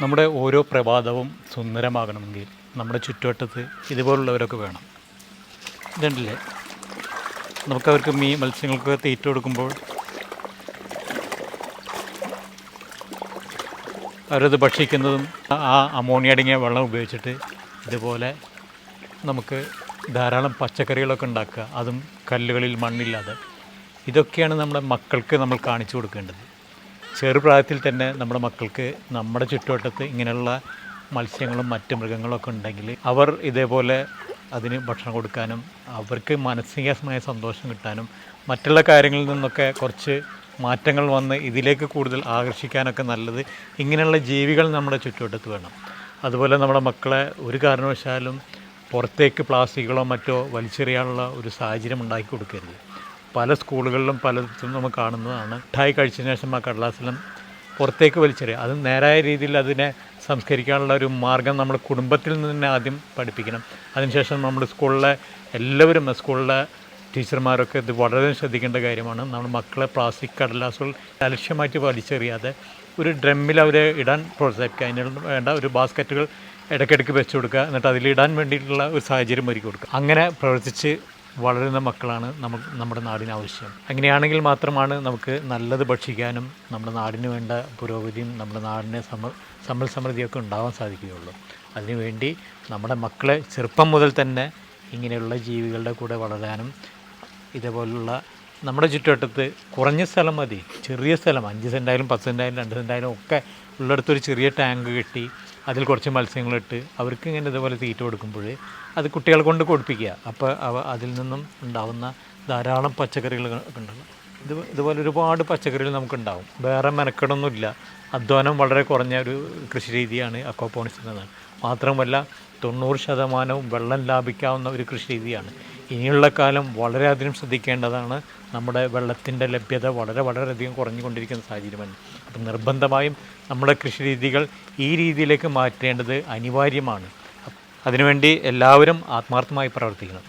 നമ്മുടെ ഓരോ പ്രഭാതവും സുന്ദരമാകണമെങ്കിൽ നമ്മുടെ ചുറ്റുവട്ടത്ത് ഇതുപോലുള്ളവരൊക്കെ വേണം. ഇതുണ്ടല്ലേ, നമുക്കവർക്ക് മത്സ്യങ്ങൾക്ക് തീറ്റ കൊടുക്കുമ്പോൾ അവരത് ഭക്ഷിക്കുന്നതും ആ അമോണിയ അടങ്ങിയ വെള്ളം ഉപയോഗിച്ചിട്ട് ഇതുപോലെ നമുക്ക് ധാരാളം പച്ചക്കറികളൊക്കെ ഉണ്ടാക്കുക, അതും കല്ലുകളിൽ മണ്ണില്ലാതെ. ഇതൊക്കെയാണ് നമ്മുടെ മക്കൾക്ക് നമ്മൾ കാണിച്ചു കൊടുക്കേണ്ടത്. ചെറുപ്രായത്തിൽ തന്നെ നമ്മുടെ മക്കൾക്ക് നമ്മുടെ ചുറ്റുവട്ടത്ത് ഇങ്ങനെയുള്ള മത്സ്യങ്ങളും മറ്റ് മൃഗങ്ങളൊക്കെ ഉണ്ടെങ്കിൽ അവർ ഇതേപോലെ അതിന് ഭക്ഷണം കൊടുക്കാനും അവർക്ക് മാനസികമായ സന്തോഷം കിട്ടാനും മറ്റുള്ള കാര്യങ്ങളിൽ നിന്നൊക്കെ കുറച്ച് മാറ്റങ്ങൾ വന്ന് ഇതിലേക്ക് കൂടുതൽ ആകർഷിക്കാനൊക്കെ നല്ലത് ഇങ്ങനെയുള്ള ജീവികൾ നമ്മുടെ ചുറ്റുവട്ടത്ത് വേണം. അതുപോലെ നമ്മുടെ മക്കളെ ഒരു കാരണവശാലും പുറത്തേക്ക് പ്ലാസ്റ്റിക്കുകളോ മറ്റോ വലിച്ചെറിയാനുള്ള ഒരു സാഹചര്യം ഉണ്ടാക്കി കൊടുക്കരുത്. പല സ്കൂളുകളിലും പലതും നമുക്ക് കാണുന്നതാണ്. മിഠായി കഴിച്ചതിന് ശേഷം ആ കടലാസെല്ലാം പുറത്തേക്ക് വലിച്ചെറിയുക. അത് നേരായ രീതിയിൽ അതിനെ സംസ്കരിക്കാനുള്ള ഒരു മാർഗം നമ്മൾ കുടുംബത്തിൽ നിന്ന് തന്നെ ആദ്യം പഠിപ്പിക്കണം. അതിനുശേഷം നമ്മൾ എല്ലാവരും സ്കൂളിലെ ടീച്ചർമാരൊക്കെ ഇത് വളരെ ശ്രദ്ധിക്കേണ്ട കാര്യമാണ്. നമ്മൾ മക്കളെ പ്ലാസ്റ്റിക് കടലാസുകൾ അലക്ഷ്യമായിട്ട് വലിച്ചെറിയാതെ ഒരു ഡ്രമ്മിൽ അവരെ ഇടാൻ പ്രോത്സാഹിപ്പിക്കുക. അതിന് വേണ്ട ഒരു ബാസ്ക്കറ്റുകൾ ഇടയ്ക്കിടയ്ക്ക് വെച്ച് കൊടുക്കുക, എന്നിട്ട് അതിലിടാൻ വേണ്ടിയിട്ടുള്ള ഒരു സാഹചര്യം ഒരുക്കി കൊടുക്കുക. അങ്ങനെ പ്രവർത്തിച്ച് വളരുന്ന മക്കളാണ് നമ്മുടെ നാടിന് ആവശ്യം. അങ്ങനെയാണെങ്കിൽ മാത്രമാണ് നമുക്ക് നല്ലത് ഭക്ഷിക്കാനും നമ്മുടെ നാടിന് വേണ്ട പുരോഗതിയും നമ്മുടെ നാടിന് സമ്പൽ സമൃദ്ധിയൊക്കെ ഉണ്ടാവാൻ സാധിക്കുകയുള്ളൂ. അതിനുവേണ്ടി നമ്മുടെ മക്കളെ ചെറുപ്പം മുതൽ തന്നെ ഇങ്ങനെയുള്ള ജീവികളുടെ കൂടെ വളരാനും ഇതേപോലുള്ള നമ്മുടെ ചുറ്റുവട്ടത്ത് കുറഞ്ഞ സ്ഥലം മതി, ചെറിയ സ്ഥലം 5 സെൻറ്റായാലും 10 സെൻറ്റായാലും 2 സെൻറ്റായാലും ഒക്കെ ഉള്ളിടത്തൊരു ചെറിയ ടാങ്ക് കെട്ടി അതിൽ കുറച്ച് മത്സ്യങ്ങളിട്ട് അവർക്ക് ഇങ്ങനെ ഇതുപോലെ തീറ്റ കൊടുക്കുമ്പോൾ അത് കുട്ടികളെ കൊണ്ട് കൊടുപ്പിക്കുക. അപ്പോൾ അതിൽ നിന്നും ഉണ്ടാകുന്ന ധാരാളം പച്ചക്കറികൾ ഉണ്ടാകും. ഇതുപോലെ ഒരുപാട് പച്ചക്കറികൾ നമുക്കുണ്ടാകും. വേറെ മെനക്കെടൊന്നുമില്ല. അധ്വാനം വളരെ കുറഞ്ഞ ഒരു കൃഷി രീതിയാണ് അക്വാപോണിക്സ് എന്നത്. മാത്രമല്ല 90% വെള്ളം ലാഭിക്കാവുന്ന ഒരു കൃഷി രീതിയാണ്. ഇനിയുള്ള കാലം വളരെയധികം ശ്രദ്ധിക്കേണ്ടതാണ്. നമ്മുടെ വെള്ളത്തിൻ്റെ ലഭ്യത വളരെയധികം കുറഞ്ഞുകൊണ്ടിരിക്കുന്ന സാഹചര്യമാണ്. അപ്പം നിർബന്ധമായും നമ്മുടെ കൃഷി രീതികൾ ഈ രീതിയിലേക്ക് മാറ്റേണ്ടത് അനിവാര്യമാണ്. അതിനുവേണ്ടി എല്ലാവരും ആത്മാർത്ഥമായി പ്രവർത്തിക്കണം.